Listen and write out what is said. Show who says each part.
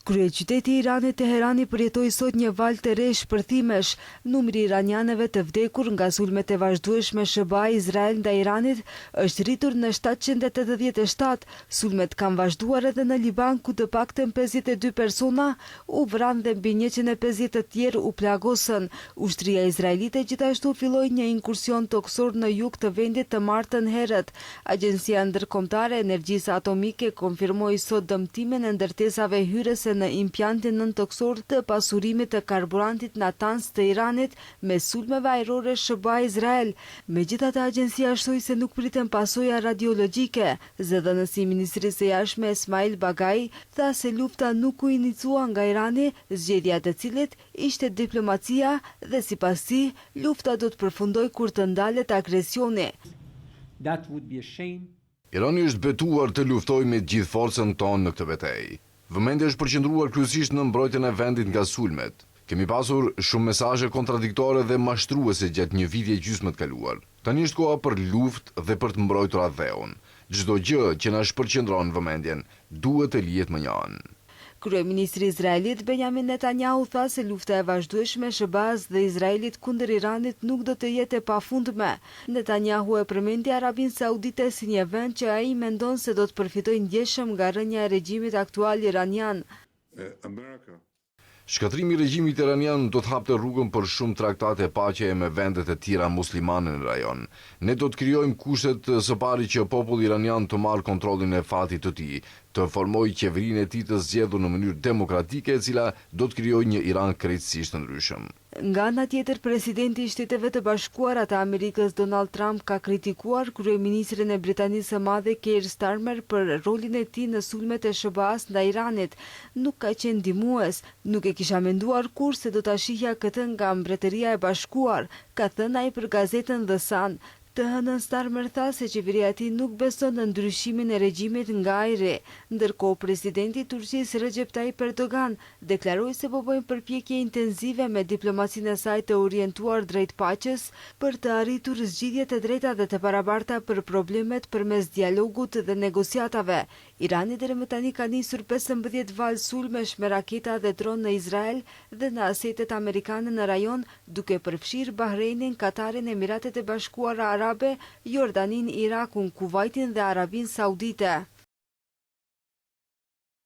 Speaker 1: Kryeqyteti i Iranit Teherani përjetoi sot një valë të re shpërthimesh. Numri i iranianëve të vdekur nga sulmet e vazhdueshme SBA Izrael ndaj Iranit është rritur në 787. Sulmet kanë vazhduar edhe në Liban, ku të paktën 52 persona u vranë dhe mbi 150 të tjerë u plagosën. Ushtria izraelite gjithashtu filloi një inkursion toksor në jug të vendit të martën herët. Agjencia Ndërkombëtare e Energjisë Atomike konfirmoi sot dëmtimin e ndërtesave hyrëse në impjantin nën-toksor të pasurimit të karburantit Natanz të Iranit me sulmeve ajrore SBA Izrael. Megjithatë, agjencia shtoi se nuk priten pasoja radiologjike. Zëdhënësi i Ministrisë së Jashtme Esmail Bagai tha se lufta nuk u inicua nga Irani, zgjedhja e cilit ishte diplomacia dhe sipas tij, lufta do të përfundojë kur të ndalet agresioni.
Speaker 2: Irani është betuar të luftojë me gjithë forcën tonë në këtë betejë. Vëmendja është përqendruar kryesisht në mbrojtjen e vendit nga sulmet. Kemi pasur shumë mesazhe kontradiktore dhe mashtruese gjatë një viti e gjysmë të kaluar. Tani është koha për luftë dhe për të mbrojtur atëheun. Çdo gjë që na shpërqendron vëmendjen duhet të lihet më një anë.
Speaker 1: Kryeministri izraelit Benjamin Netanyahu tha se lufta e vazhdueshme e SBA-s dhe Izraelit kundër Iranit nuk do të jetë e pafundme. Netanyahu e përmendi Arabinë Saudite si një vend që ai mendon se do të përfitojë ndjeshëm nga rënja e regjimit aktual iranian.
Speaker 2: Shkatrimi i regjimit iranian do të hapte rrugën për shumë traktate paqeje me vendet e tjera muslimane në rajon. Ne do të krijojmë kushtet së pari që populli iranian të marrë kontrollin e fatit të tij, të formojë qeverinë e tij të zgjedhur në mënyrë demokratike, e cila do të krijojë një Iran krejtësisht të ndryshëm.
Speaker 1: Nga ana tjetër, presidenti i Shteteve të Bashkuara të Amerikës Donald Trump ka kritikuar kryeministrin e Britanisë së Madhe Keir Starmer për rolin e tij në sulmet e SBA-s ndaj Iranit. Nuk ka qenë ndihmues, nuk e kisha menduar kurrë se do ta shihja këtë nga Mbretëria e Bashkuar, ka thënë ai për gazetën The Sun. Të hënën Starmer tha se qeveria e tij nuk beson në ndryshimin e regjimit nga ajri. Ndërkohë, presidenti i Turqisë Recep Tayyip Erdogan deklaroi se po bëjnë përpjekje intensive me diplomacinë e saj të orientuar drejt paqes për të arritur zgjidhje të drejta dhe të barabarta për problemet përmes dialogut dhe negociatave. Irani deri më tani ka nisur 15 valë sulmesh me raketa dhe dronë në Izrael dhe në asetet amerikane në rajon, duke përfshirë Bahreinin, Katarin, Emiratet e Bashkuara Arabe, Jordanin, Irakun, Kuvajtin dhe Arabinë Saudite.